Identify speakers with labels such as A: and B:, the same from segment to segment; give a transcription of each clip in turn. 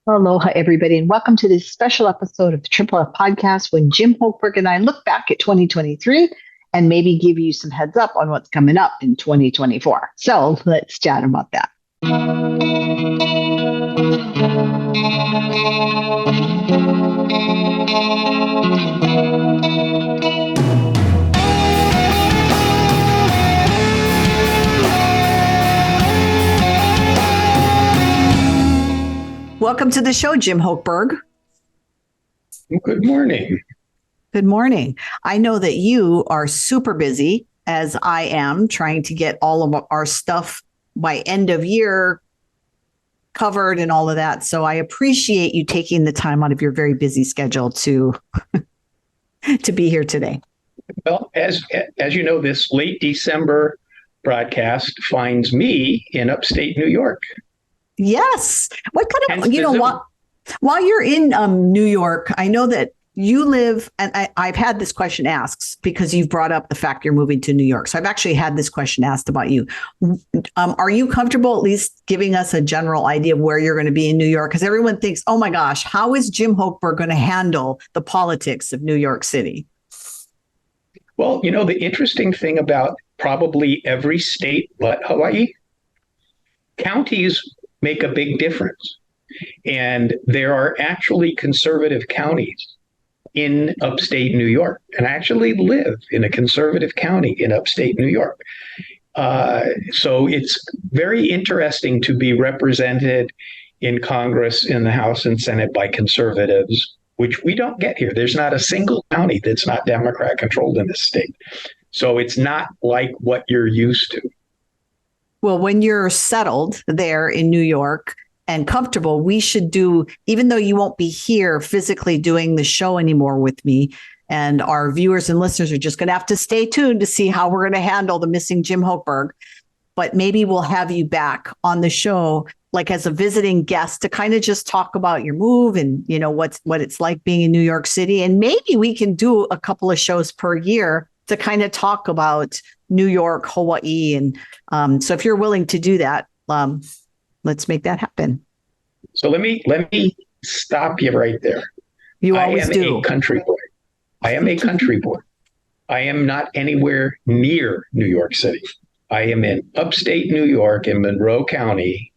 A: Aloha, everybody, and welcome to this special episode of the Triple F Podcast when Jim Holkberg and I look back at 2023 and maybe give you some heads up on what's coming up in 2024. So let's chat about that. Welcome to the show, Jim Holkberg.
B: Good morning.
A: Good morning. I know that you are super busy, as I am, trying to get all of our stuff by end of year covered and all of that. So I appreciate you taking the time out of your very busy schedule to to be here today.
B: Well, as you know, this late December broadcast finds me in upstate New York.
A: Yes. What kind
B: Hence
A: of,
B: the Zoom.
A: while you're in New York, I know that you live, and I've had this question asked because you've brought up the fact you're moving to New York. So I've actually had this question asked about you. Are you comfortable at least giving us a general idea of where you're going to be in New York? Because everyone thinks, oh my gosh, how is Jim Holkberg going to handle the politics of New York City?
B: Well, you know, the interesting thing about probably every state but Hawaii, counties make a big difference. And there are actually conservative counties in upstate New York. And I actually live in a conservative county in upstate New York. So it's very interesting to be represented in Congress, in the House and Senate by conservatives, which we don't get here. There's not a single county that's not Democrat controlled in this state. So it's not like what you're used to.
A: Well, when you're settled there in New York and comfortable, we should do, even though you won't be here physically doing the show anymore with me, and our viewers and listeners are just going to have to stay tuned to see how we're going to handle the missing Jim Holkberg. But maybe we'll have you back on the show, like as a visiting guest, to kind of just talk about your move and, you know, what it's like being in New York City. And maybe we can do a couple of shows per year to kind of talk about New York, Hawaii. And so if you're willing to do that, let's make that happen.
B: So let me stop you right there.
A: You always do.
B: I am a country boy. I am a country boy. I am not anywhere near New York City. I am in upstate New York in Monroe County,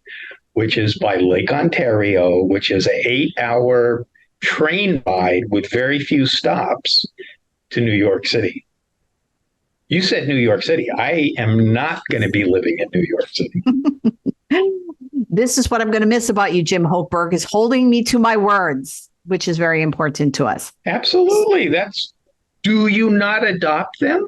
B: which is by Lake Ontario, which is an 8-hour train ride with very few stops to New York City. You said New York City. I am not going to be living in New York City.
A: This is what I'm going to miss about you, Jim Holkberg, is holding me to my words, which is very important to us.
B: Absolutely. Do you not adopt them?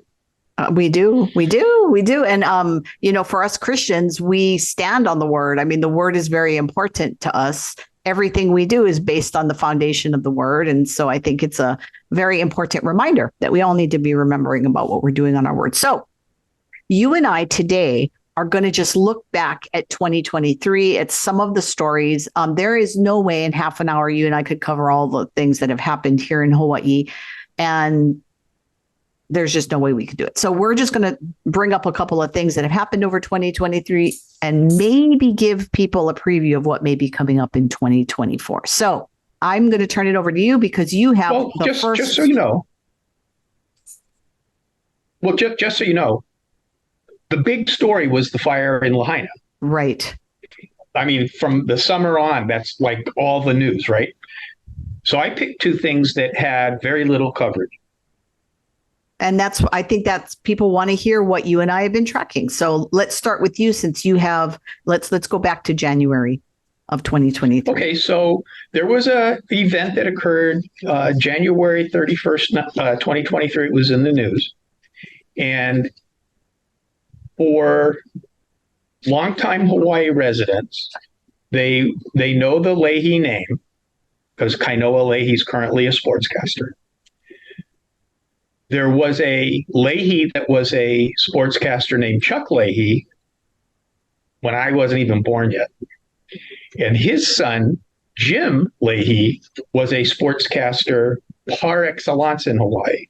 A: We do. And, you know, for us Christians, we stand on the word. I mean, the word is very important to us. Everything we do is based on the foundation of the word. And so I think it's a very important reminder that we all need to be remembering about what we're doing on our word. So you and I today are going to just look back at 2023 at some of the stories. There is no way in half an hour you and I could cover all the things that have happened here in Hawaii. And there's just no way we could do it. So we're just going to bring up a couple of things that have happened over 2023 and maybe give people a preview of what may be coming up in 2024. So I'm going to turn it over to you because you have first.
B: Just so you know. Well, just so you know, the big story was the fire in Lahaina.
A: Right.
B: I mean, from the summer on, that's like all the news, right? So I picked two things that had very little coverage.
A: And I think that's people want to hear what you and I have been tracking. So let's start with you since you have, let's go back to January of 2023.
B: Okay, so there was a event that occurred January 31st, 2023. It was in the news. And for longtime Hawaii residents, they know the Leahy name because Kainoa Leahy is currently a sportscaster. There was a Leahy that was a sportscaster named Chuck Leahy when I wasn't even born yet. And his son, Jim Leahy, was a sportscaster par excellence in Hawaii.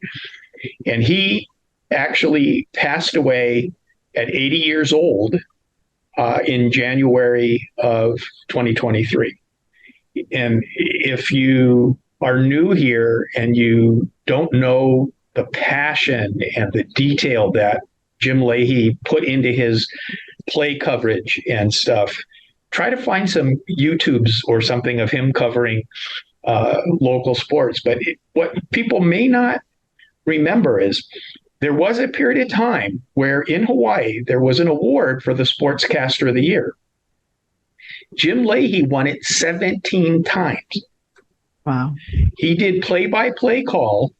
B: And he actually passed away at 80 years old in January of 2023. And if you are new here and you don't know the passion and the detail that Jim Leahy put into his play coverage and stuff, try to find some YouTubes or something of him covering local sports. But what people may not remember is there was a period of time where in Hawaii there was an award for the Sportscaster of the Year. Jim Leahy won it 17 times.
A: Wow.
B: He did play-by-play call.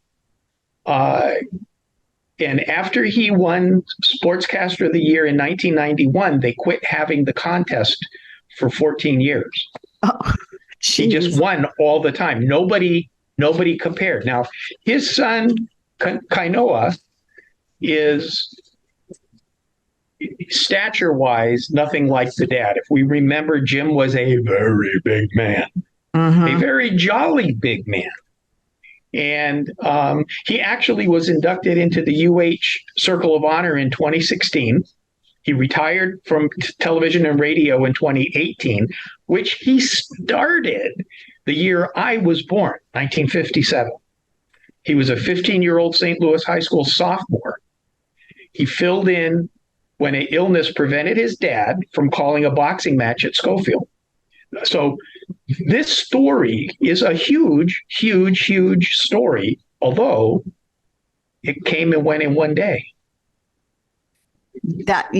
B: And after he won Sportscaster of the Year in 1991, they quit having the contest for 14 years.
A: Oh,
B: he just won all the time. Nobody compared. Now, his son, Kainoa, is stature-wise nothing like the dad. If we remember, Jim was a very big man, a very jolly big man. And he actually was inducted into the UH Circle of Honor in 2016. He retired from television and radio in 2018, which he started the year I was born, 1957. He was a 15-year-old St. Louis High School sophomore. He filled in when an illness prevented his dad from calling a boxing match at Schofield. So this story is a huge, huge, huge story, although it came and went in one day.
A: That,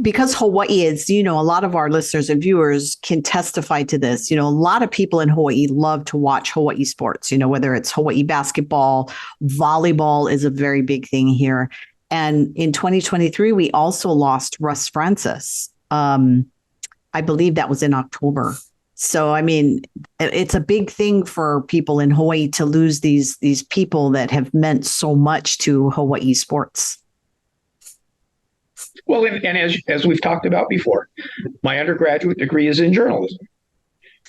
A: because Hawaii is, a lot of our listeners and viewers can testify to this. A lot of people in Hawaii love to watch Hawaii sports, whether it's Hawaii basketball, volleyball is a very big thing here. And in 2023, we also lost Russ Francis. I believe that was in October. So, I mean, it's a big thing for people in Hawaii to lose these people that have meant so much to Hawaii sports.
B: Well, and as we've talked about before, my undergraduate degree is in journalism.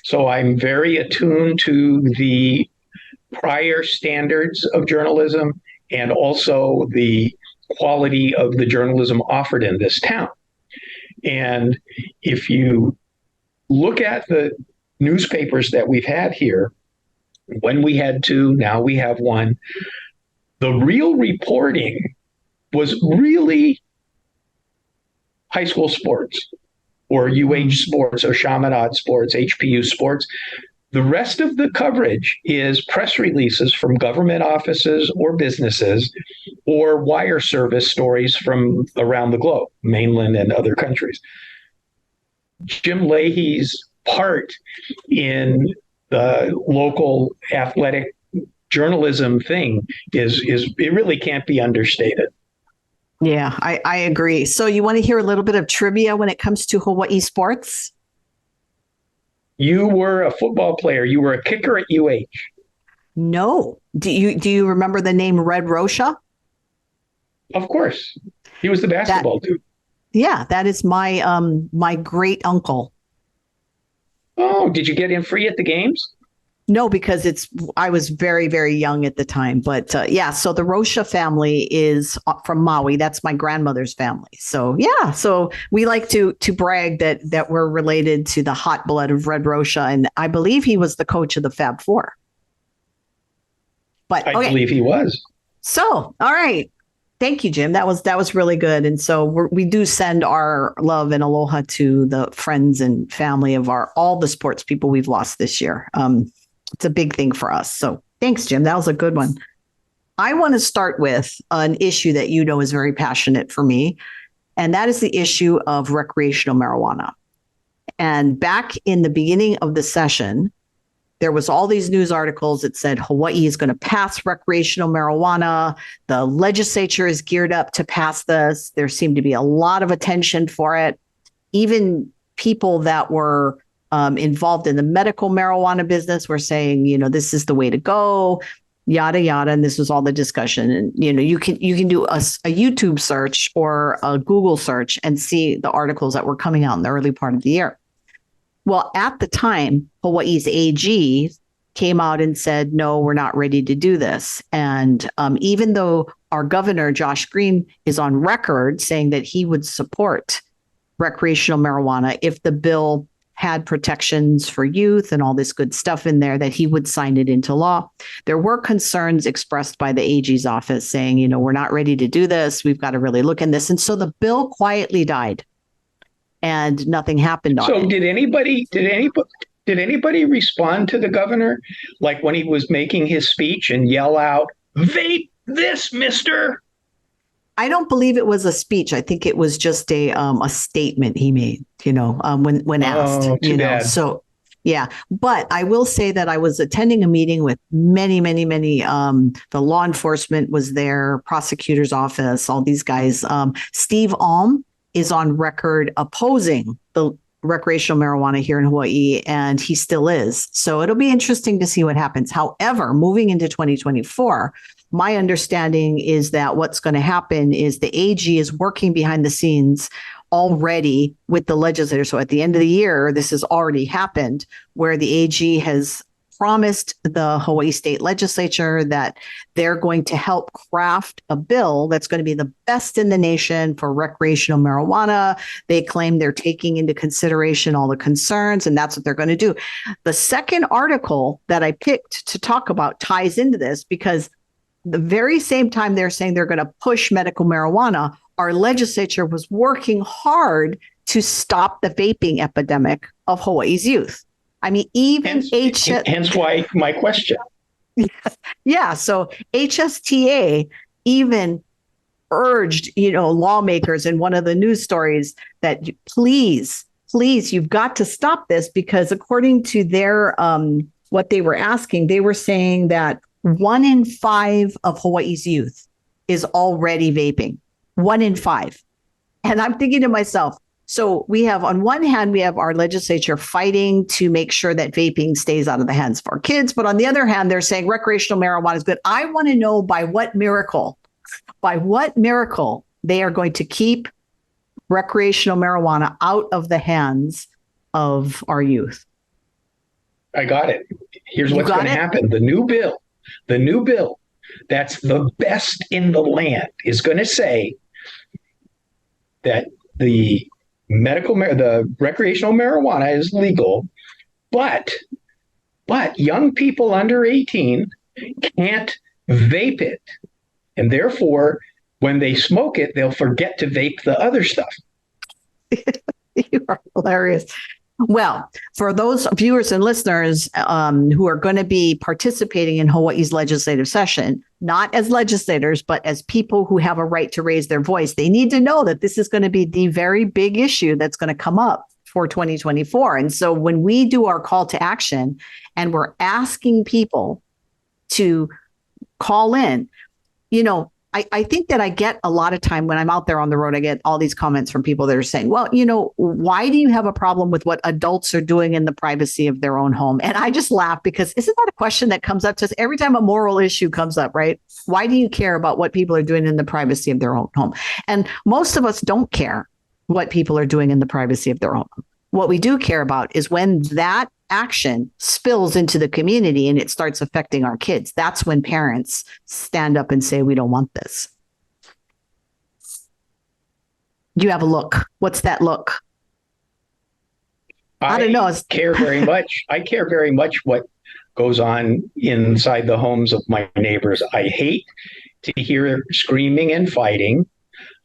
B: So I'm very attuned to the prior standards of journalism and also the quality of the journalism offered in this town. And if you look at the newspapers that we've had here, when we had two, now we have one, the real reporting was really high school sports or UH sports or Chaminade sports, HPU sports. The rest of the coverage is press releases from government offices or businesses or wire service stories from around the globe, mainland and other countries. Jim Leahy's part in the local athletic journalism thing is it really can't be understated.
A: Yeah, I agree. So you want to hear a little bit of trivia when it comes to Hawaii sports?
B: You were a football player. You were a kicker at UH.
A: No. Do you remember the name Red Rocha?
B: Of course. He was the basketball dude.
A: Yeah, that is my my great uncle.
B: Oh, did you get in free at the games?
A: No, because I was very, very young at the time. But yeah, so the Rocha family is from Maui. That's my grandmother's family. So yeah, so we like to brag that we're related to the hot blood of Red Rocha, and I believe he was the coach of the Fab Four. But
B: I believe he was.
A: So all right. Thank you, Jim. That was really good. And so we do send our love and aloha to the friends and family of all the sports people we've lost this year. It's a big thing for us. So thanks, Jim. That was a good one. I want to start with an issue that is very passionate for me, and that is the issue of recreational marijuana. And back in the beginning of the session, there was all these news articles that said Hawaii is going to pass recreational marijuana. The legislature is geared up to pass this. There seemed to be a lot of attention for it. Even people that were involved in the medical marijuana business were saying, this is the way to go, yada, yada. And this was all the discussion. And, you can do a YouTube search or a Google search and see the articles that were coming out in the early part of the year. Well, at the time, Hawaii's AG came out and said, no, we're not ready to do this. And even though our governor, Josh Green, is on record saying that he would support recreational marijuana if the bill had protections for youth and all this good stuff in there, that he would sign it into law. There were concerns expressed by the AG's office saying, we're not ready to do this. We've got to really look in this. And so the bill quietly died and nothing happened on it.
B: So did anybody respond to the governor, like when he was making his speech, and yell out, "Vape this, mister"?
A: I don't believe it was a speech. I think it was just a statement he made, when asked.
B: Too bad.
A: So yeah. But I will say that I was attending a meeting with many, many, many. The law enforcement was there, prosecutor's office, all these guys. Steve Alm is on record opposing the recreational marijuana here in Hawaii, and he still is. So it'll be interesting to see what happens. However, moving into 2024, my understanding is that what's going to happen is the AG is working behind the scenes already with the legislature. So at the end of the year, this has already happened, where the AG has promised the Hawaii State Legislature that they're going to help craft a bill that's going to be the best in the nation for recreational marijuana. They claim they're taking into consideration all the concerns, and that's what they're going to do. The second article that I picked to talk about ties into this, because the very same time they're saying they're going to push medical marijuana, our legislature was working hard to stop the vaping epidemic of Hawaii's youth. I mean, even
B: hence why my question.
A: Yeah. So HSTA even urged, lawmakers in one of the news stories that please, you've got to stop this, because according to their what they were asking, they were saying that 1 in 5 of Hawaii's youth is already vaping. 1 in 5. And I'm thinking to myself, so we have, on one hand, we have our legislature fighting to make sure that vaping stays out of the hands of our kids. But on the other hand, they're saying recreational marijuana is good. I want to know by what miracle they are going to keep recreational marijuana out of the hands of our youth.
B: I got it. Here's what's going to happen. The new bill that's the best in the land is going to say that the recreational marijuana is legal, but young people under 18 can't vape it. And therefore, when they smoke it, they'll forget to vape the other stuff.
A: You are hilarious. Well, for those viewers and listeners who are going to be participating in Hawaii's legislative session, not as legislators, but as people who have a right to raise their voice, they need to know that this is going to be the very big issue that's going to come up for 2024. And so when we do our call to action and we're asking people to call in, I think that I get a lot of time when I'm out there on the road, I get all these comments from people that are saying, well, why do you have a problem with what adults are doing in the privacy of their own home? And I just laugh, because isn't that a question that comes up to us every time a moral issue comes up, right? Why do you care about what people are doing in the privacy of their own home? And most of us don't care what people are doing in the privacy of their own home. What we do care about is when that action spills into the community and it starts affecting our kids. That's when parents stand up and say, we don't want this. You have a look. What's that look? I don't know.
B: I care very much what goes on inside the homes of my neighbors. I hate to hear screaming and fighting.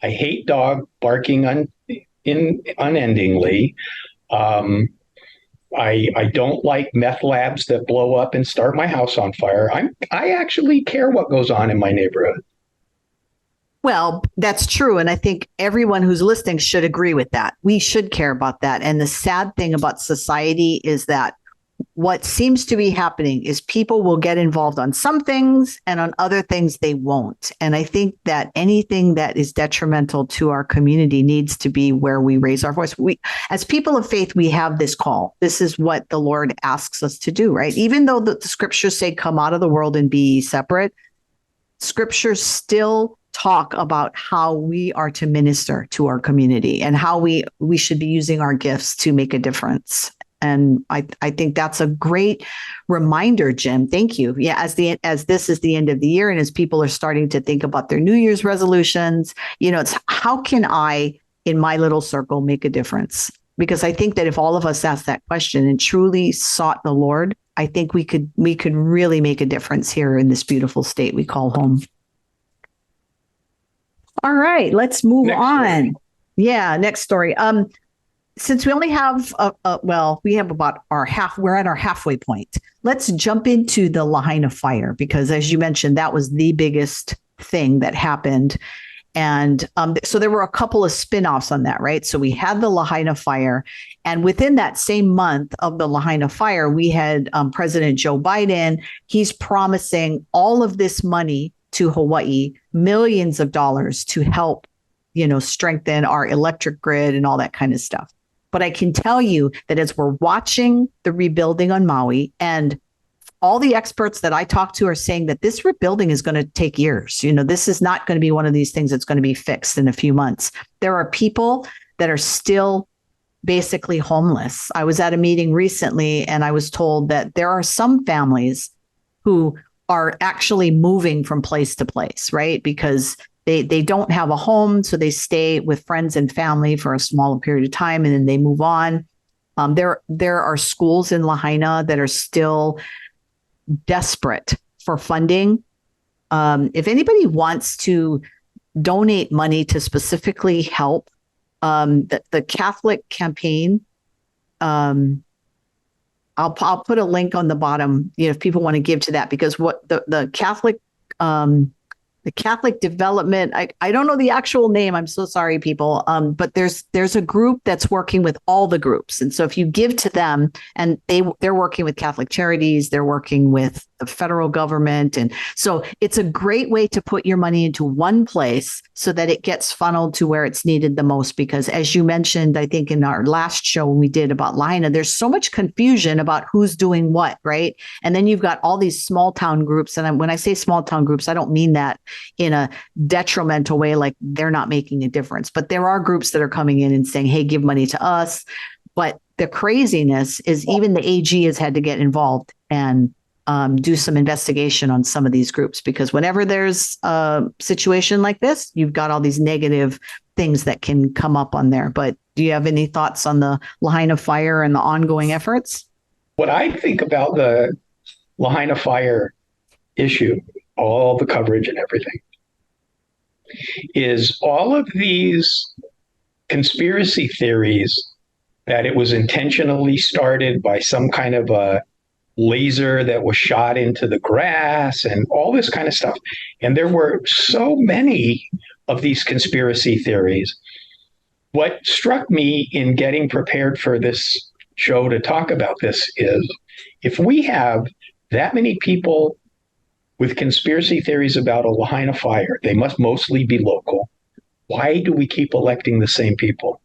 B: I hate dog barking unendingly. I don't like meth labs that blow up and start my house on fire. I actually care what goes on in my neighborhood.
A: Well, that's true. And I think everyone who's listening should agree with that. We should care about that. And the sad thing about society is that what seems to be happening is people will get involved on some things and on other things they won't. And I think that anything that is detrimental to our community needs to be where we raise our voice. We, as people of faith, we have this call. This is what the Lord asks us to do, right? Even though the scriptures say, come out of the world and be separate, scriptures still talk about how we are to minister to our community and how we should be using our gifts to make a difference. And I think that's a great reminder, Jim. Thank you. Yeah, as this is the end of the year, and as people are starting to think about their New Year's resolutions, it's how can I, in my little circle, make a difference? Because I think that if all of us asked that question and truly sought the Lord, I think we could really make a difference here in this beautiful state we call home. All right, let's move on. Yeah, next story. Since we only have we have about we're at our halfway point. Let's jump into the Lahaina fire, because as you mentioned, that was the biggest thing that happened. And so there were a couple of spinoffs on that, right? So we had the Lahaina fire. And within that same month of the Lahaina fire, we had President Joe Biden. He's promising all of this money to Hawaii, millions of dollars to help, strengthen our electric grid and all that kind of stuff. But I can tell you that as we're watching the rebuilding on Maui, and all the experts that I talk to are saying that this rebuilding is going to take years. This is not going to be one of these things that's going to be fixed in a few months. There are people that are still basically homeless. I was at a meeting recently and I was told that there are some families who are actually moving from place to place, right? Because they don't have a home, so they stay with friends and family for a small period of time and then they move on. There are schools in Lahaina that are still desperate for funding. If anybody wants to donate money to specifically help the Catholic campaign, I'll put a link on the bottom, if people want to give to that, because what the Catholic development, I don't know the actual name. I'm so sorry, people. But there's a group that's working with all the groups. And so if you give to them, and they're working with Catholic Charities, they're working with the federal government. And so it's a great way to put your money into one place so that it gets funneled to where it's needed the most. Because as you mentioned, I think in our last show we did about Lahaina, there's so much confusion about who's doing what, right? And then you've got all these small town groups. And when I say small town groups, I don't mean that in a detrimental way, like they're not making a difference. But there are groups that are coming in and saying, hey, give money to us. But the craziness is even the AG has had to get involved and do some investigation on some of these groups, because whenever there's a situation like this, you've got all these negative things that can come up on there. But do you have any thoughts on the Lahaina fire and the ongoing efforts?
B: What I think about the Lahaina fire issue, all the coverage and everything, is all of these conspiracy theories that it was intentionally started by some kind of a laser that was shot into the grass and all this kind of stuff. And there were so many of these conspiracy theories. What struck me in getting prepared for this show to talk about this is, if we have that many people with conspiracy theories about a Lahaina fire, they must mostly be local. Why do we keep electing the same people?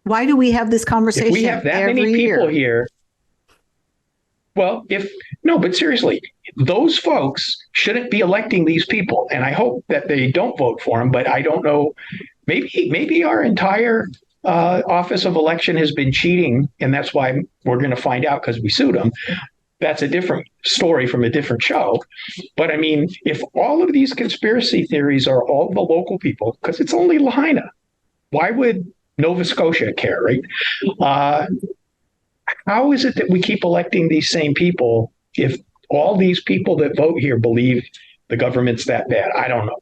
A: Why do we have this conversation?
B: If we have that many people here, well, but seriously, those folks shouldn't be electing these people. And I hope that they don't vote for them, but I don't know. Maybe our entire Office of Election has been cheating, and that's why we're going to find out because we sued them. That's a different story from a different show. But I mean, if all of these conspiracy theories are all the local people, because it's only Lahaina, why would Nova Scotia care, right? How is it that we keep electing these same people if all these people that vote here believe the government's that bad? I don't know.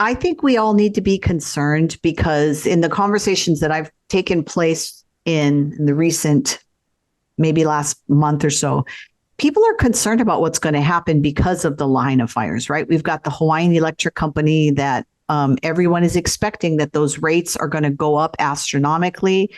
A: I think we all need to be concerned, because in the conversations that I've taken place in the recent, maybe last month or so, people are concerned about what's going to happen because of the Lahaina fires, right? We've got the Hawaiian Electric Company that everyone is expecting that those rates are going to go up astronomically.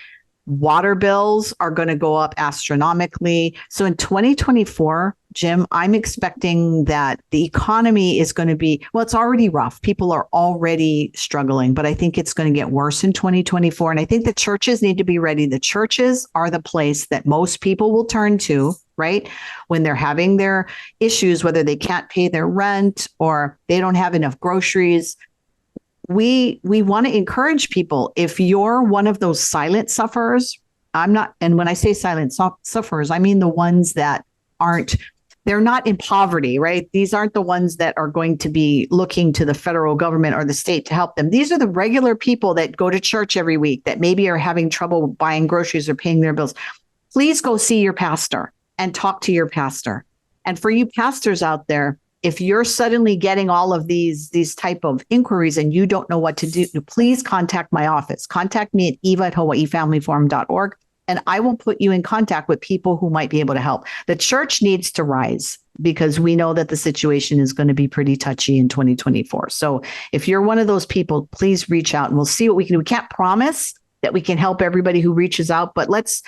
A: Water bills are going to go up astronomically. So in 2024, Jim, I'm expecting that the economy is going to be, well, it's already rough. People are already struggling, but I think it's going to get worse in 2024. And I think the churches need to be ready. The churches are the place that most people will turn to, right? When they're having their issues, whether they can't pay their rent or they don't have enough groceries. We want to encourage people. If you're one of those silent sufferers, I'm not. And when I say silent sufferers, I mean the ones that aren't they're not in poverty, right? These aren't the ones that are going to be looking to the federal government or the state to help them. These are the regular people that go to church every week that maybe are having trouble buying groceries or paying their bills. Please go see your pastor and talk to your pastor. And for you pastors out there, if you're suddenly getting all of these type of inquiries and you don't know what to do, please contact my office. Contact me at eva@hawaiifamilyforum.org, and I will put you in contact with people who might be able to help. The church needs to rise because we know that the situation is going to be pretty touchy in 2024. So if you're one of those people, please reach out and we'll see what we can do. We can't promise that we can help everybody who reaches out, but let's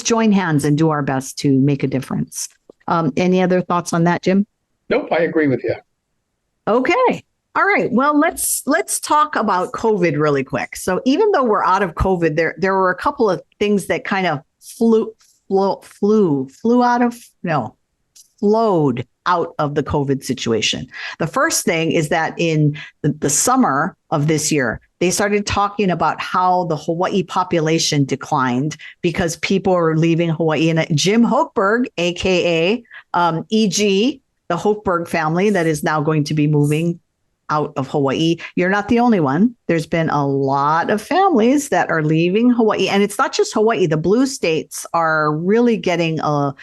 A: join hands and do our best to make a difference. Any other thoughts on that, Jim?
B: Nope, I agree with you.
A: Okay. All right. Well, let's talk about COVID really quick. So even though we're out of COVID, there were a couple of things that kind of flowed out of the COVID situation. The first thing is that in the summer of this year, they started talking about how the Hawaii population declined because people are leaving Hawaii. And Jim Hochberg, aka EG, the Hochberg family that is now going to be moving out of Hawaii. You're not the only one. There's been a lot of families that are leaving Hawaii. And it's not just Hawaii. The blue states are really getting a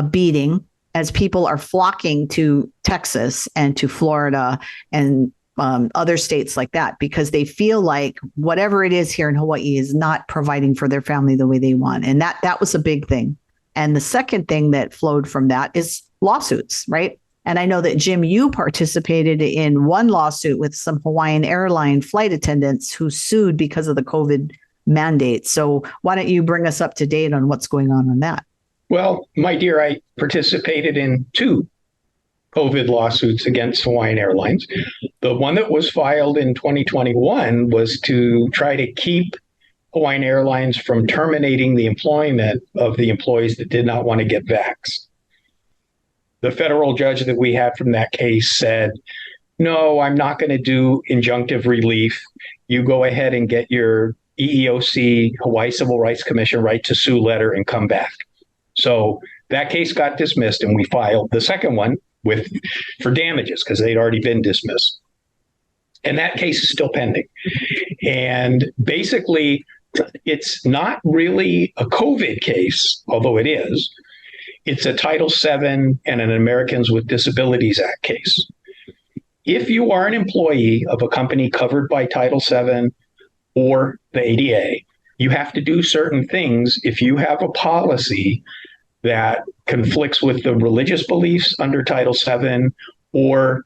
A: beating as people are flocking to Texas and to Florida and other states like that, because they feel like whatever it is here in Hawaii is not providing for their family the way they want. And that was a big thing. And the second thing that flowed from that is lawsuits, right? And I know that, Jim, you participated in one lawsuit with some Hawaiian airline flight attendants who sued because of the COVID mandate. So why don't you bring us up to date on what's going on that?
B: Well, my dear, I participated in 2 COVID lawsuits against Hawaiian Airlines. The one that was filed in 2021 was to try to keep Hawaiian Airlines from terminating the employment of the employees that did not want to get vaxxed. The federal judge that we had from that case said, no, I'm not going to do injunctive relief. You go ahead and get your EEOC, Hawaii Civil Rights Commission right to sue letter and come back. So that case got dismissed and we filed the second one for damages because they'd already been dismissed. And that case is still pending. And basically, it's not really a COVID case, although it is. It's a Title VII and an Americans with Disabilities Act case. If you are an employee of a company covered by Title VII or the ADA, you have to do certain things if you have a policy that conflicts with the religious beliefs under Title VII or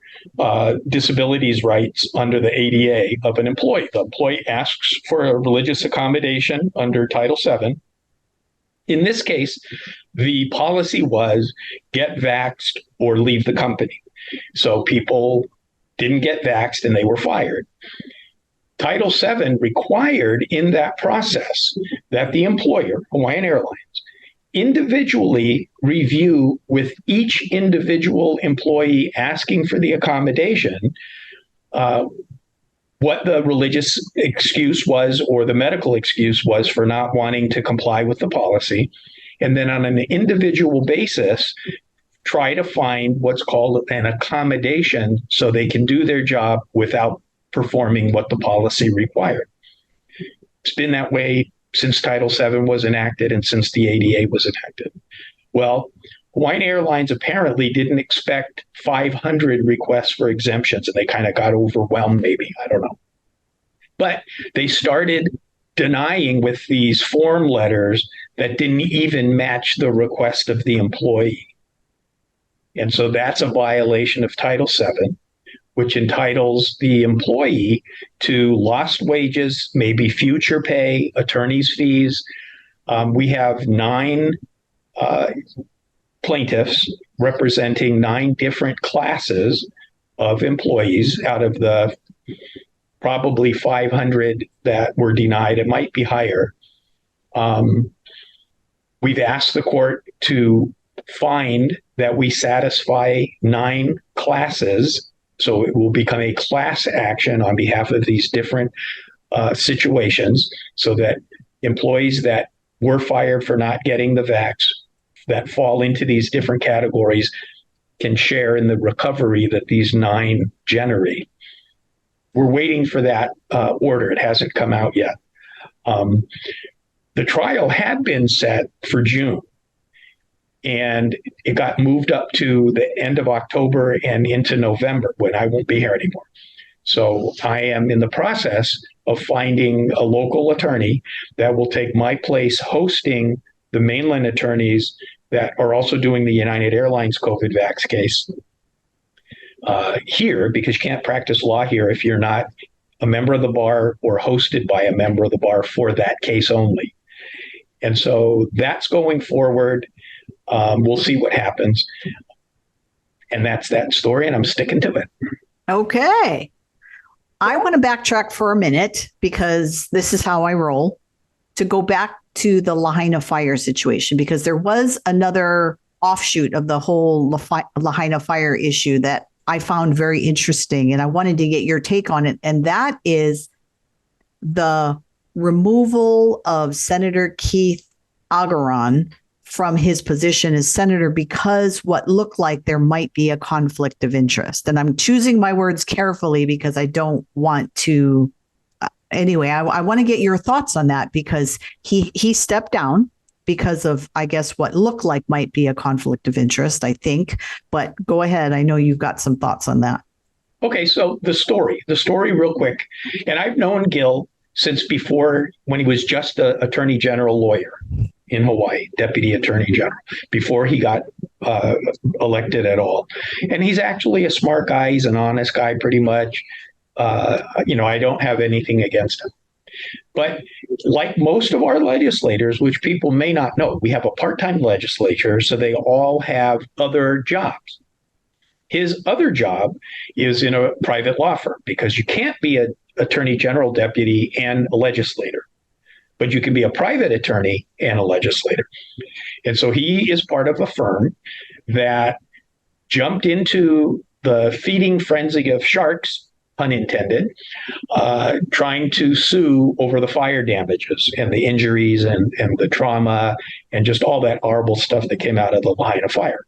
B: disabilities rights under the ADA of an employee. The employee asks for a religious accommodation under Title VII. In this case, the policy was get vaxxed or leave the company. So people didn't get vaxxed and they were fired. Title VII required in that process that the employer, Hawaiian Airlines, individually review with each individual employee asking for the accommodation what the religious excuse was or the medical excuse was for not wanting to comply with the policy. And then on an individual basis, try to find what's called an accommodation so they can do their job without performing what the policy required. It's been that way since Title VII was enacted and since the ADA was enacted. Well, Hawaiian Airlines apparently didn't expect 500 requests for exemptions, and they kind of got overwhelmed, maybe. I don't know. But they started denying with these form letters that didn't even match the request of the employee. And so that's a violation of Title VII, which entitles the employee to lost wages, maybe future pay, attorney's fees. We have 9 plaintiffs representing 9 different classes of employees out of the probably 500 that were denied. It might be higher. We've asked the court to find that we satisfy 9 classes, so it will become a class action on behalf of these different situations, so that employees that were fired for not getting the vax that fall into these different categories can share in the recovery that these 9 generate. We're waiting for that order. It hasn't come out yet. The trial had been set for June, and it got moved up to the end of October and into November, when I won't be here anymore. So I am in the process of finding a local attorney that will take my place hosting the mainland attorneys that are also doing the United Airlines COVID vax case here, because you can't practice law here if you're not a member of the bar or hosted by a member of the bar for that case only. And so that's going forward. We'll see what happens. And that's that story, and I'm sticking to it.
A: Okay. I want to backtrack for a minute, because this is how I roll, to go back to the Lahaina fire situation, because there was another offshoot of the whole Lahaina fire issue that I found very interesting, and I wanted to get your take on it. And that is the removal of Senator Keith Agaran from his position as senator because what looked like there might be a conflict of interest. And I'm choosing my words carefully because I don't want to. Anyway, I want to get your thoughts on that, because he stepped down because of, I guess, what looked like might be a conflict of interest, I think. But go ahead. I know you've got some thoughts on that.
B: Okay, so the story real quick. And I've known Gil since before, when he was just an attorney general lawyer in Hawaii, deputy attorney general, before he got elected at all. And he's actually a smart guy. He's an honest guy, pretty much. I don't have anything against him. But like most of our legislators, which people may not know, we have a part-time legislature, so they all have other jobs. His other job is in a private law firm, because you can't be an attorney general deputy and a legislator, but you can be a private attorney and a legislator. And so he is part of a firm that jumped into the feeding frenzy of sharks, pun intended, trying to sue over the fire damages and the injuries and the trauma and just all that horrible stuff that came out of the Lahaina fire.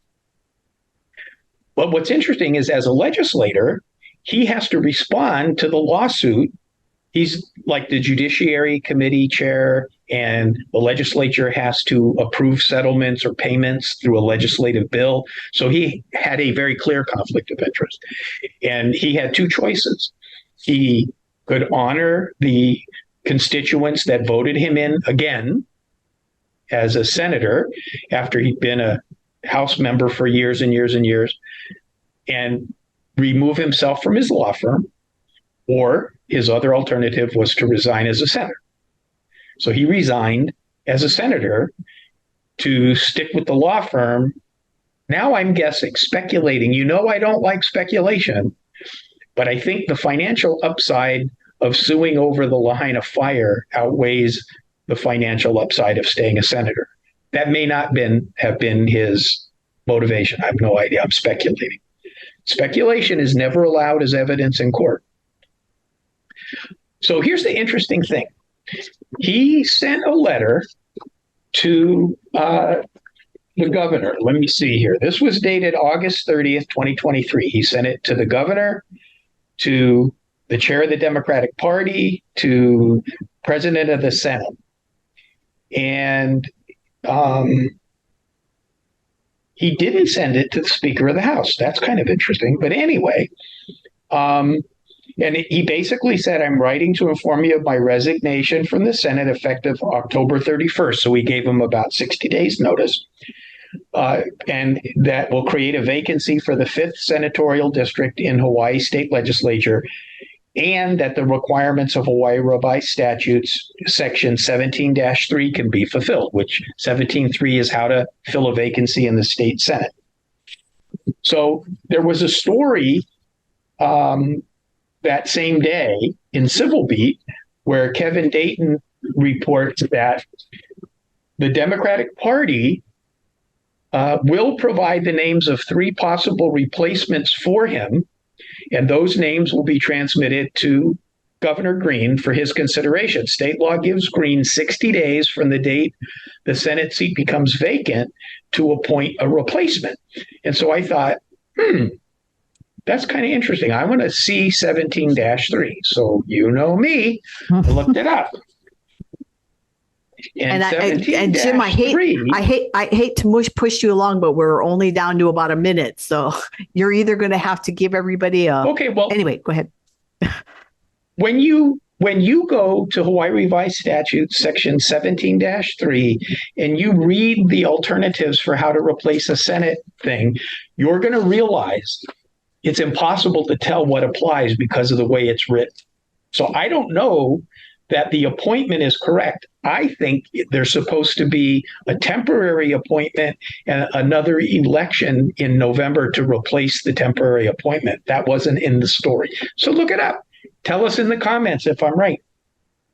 B: But what's interesting is, as a legislator, he has to respond to the lawsuit. He's like the Judiciary Committee chair, and the legislature has to approve settlements or payments through a legislative bill. So he had a very clear conflict of interest. And he had 2 choices. He could honor the constituents that voted him in again as a senator after he'd been a House member for years and years and years, and remove himself from his law firm, or his other alternative was to resign as a senator. So he resigned as a senator to stick with the law firm. Now I'm guessing, speculating. I don't like speculation, but I think the financial upside of suing over the Lahaina fire outweighs the financial upside of staying a senator. That may not have been his motivation. I have no idea. I'm speculating. Speculation is never allowed as evidence in court. So here's the interesting thing. He sent a letter to the governor. Let me see here. This was dated August 30th, 2023. He sent it to the governor, to the chair of the Democratic Party, to president of the Senate. And he didn't send it to the Speaker of the House. That's kind of interesting. But anyway, and he basically said, I'm writing to inform you of my resignation from the Senate effective October 31st. So we gave him about 60 days notice. And that will create a vacancy for the 5th senatorial district in Hawaii State Legislature, and that the requirements of Hawaii revised statutes, section 17-3, can be fulfilled, which 17.3 is how to fill a vacancy in the state Senate. So there was a story that same day in Civil Beat where Kevin Dayton reports that the Democratic Party will provide the names of 3 possible replacements for him, and those names will be transmitted to Governor Green for his consideration. State law gives Green 60 days from the date the Senate seat becomes vacant to appoint a replacement. And so I thought, that's kind of interesting. I want to see 17-3. So you know me, I looked it up.
A: And Jim, I hate to push you along, but we're only down to about a minute. So you're either going to have to give everybody a.
B: Okay, well,
A: anyway, go ahead.
B: When you go to Hawaii Revised Statute Section 17-3 and you read the alternatives for how to replace a Senate thing, you're going to realize it's impossible to tell what applies because of the way it's written. So I don't know that the appointment is correct. I think there's supposed to be a temporary appointment and another election in November to replace the temporary appointment. That wasn't in the story. So look it up. Tell us in the comments if I'm right.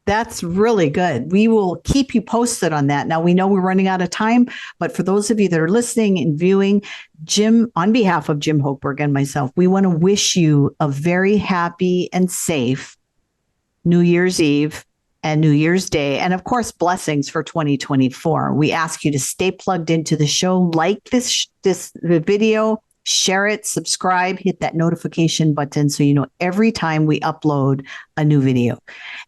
A: That's really good. We will keep you posted on that. Now, we know we're running out of time, but for those of you that are listening and viewing, Jim, on behalf of Jim Hochberg and myself, we want to wish you a very happy and safe New Year's Eve and New Year's Day, and of course, blessings for 2024. We ask you to stay plugged into the show, like this video, share it, subscribe, hit that notification button so you know every time we upload a new video.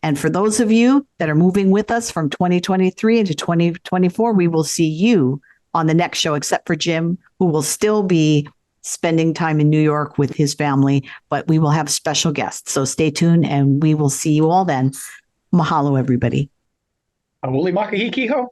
A: And for those of you that are moving with us from 2023 into 2024, we will see you on the next show, except for Jim, who will still be spending time in New York with his family, but we will have special guests. So stay tuned and we will see you all then. Mahalo, everybody.
B: Auli makahikiho.